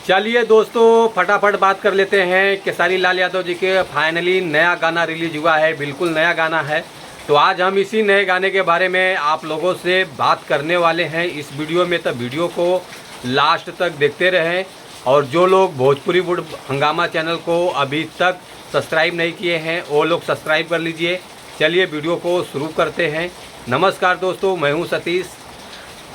चलिए दोस्तों, फटाफट बात कर लेते हैं। केसारी लाल यादव जी के फाइनली नया गाना रिलीज हुआ है, बिल्कुल नया गाना है। तो आज हम इसी नए गाने के बारे में आप लोगों से बात करने वाले हैं इस वीडियो में। तो वीडियो को लास्ट तक देखते रहें। और जो लोग भोजपुरी वुड हंगामा चैनल को अभी तक सब्सक्राइब नहीं किए हैं वो लोग सब्सक्राइब कर लीजिए। चलिए वीडियो को शुरू करते हैं। नमस्कार दोस्तों, मैं हूँ सतीश।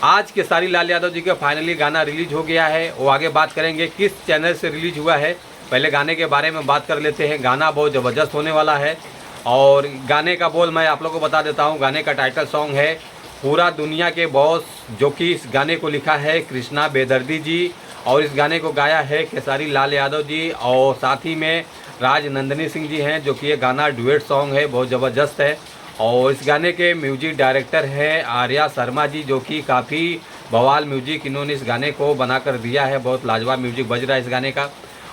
आज केसारी लाल यादव जी का फाइनली गाना रिलीज हो गया है। वो आगे बात करेंगे किस चैनल से रिलीज हुआ है। पहले गाने के बारे में बात कर लेते हैं। गाना बहुत ज़बरदस्त होने वाला है। और गाने का बोल मैं आप लोगों को बता देता हूँ। गाने का टाइटल सॉन्ग है पूरा दुनिया के बॉस, जो कि इस गाने को लिखा है कृष्णा बेदर्दी जी। और इस गाने को गाया है केसारी लाल यादव जी और साथ ही में राजनंदनी सिंह जी हैं, जो कि ये गाना डुएट सॉन्ग है, बहुत ज़बरदस्त है। और इस गाने के म्यूजिक डायरेक्टर हैं आर्या शर्मा जी, जो कि काफ़ी बवाल म्यूजिक इन्होंने इस गाने को बना कर दिया है। बहुत लाजवाब म्यूजिक बज रहा है इस गाने का।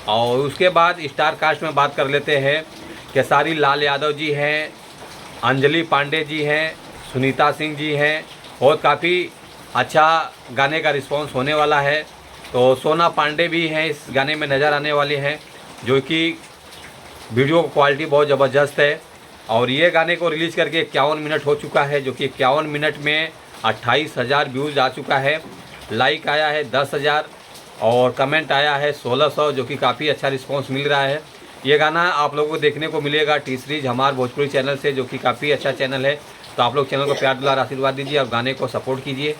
और उसके बाद स्टार कास्ट में बात कर लेते हैं। केसारी लाल यादव जी हैं, अंजलि पांडे जी हैं, सुनीता सिंह जी हैं। और काफ़ी अच्छा गाने का रिस्पॉन्स होने वाला है। तो सोना पांडे भी हैं, इस गाने में नज़र आने वाले हैं, जो कि वीडियो क्वालिटी बहुत ज़बरदस्त है। और ये गाने को रिलीज़ करके 51 मिनट हो चुका है, जो कि 51 मिनट में 28,000 व्यूज़ आ चुका है। लाइक आया है 10,000 और कमेंट आया है 1600, जो कि काफ़ी अच्छा रिस्पांस मिल रहा है। ये गाना आप लोगों को देखने को मिलेगा टी सीरीज हमारे भोजपुरी चैनल से, जो कि काफ़ी अच्छा चैनल है। तो आप लोग चैनल को प्यार दुलार आशीर्वाद दीजिए और गाने को सपोर्ट कीजिए।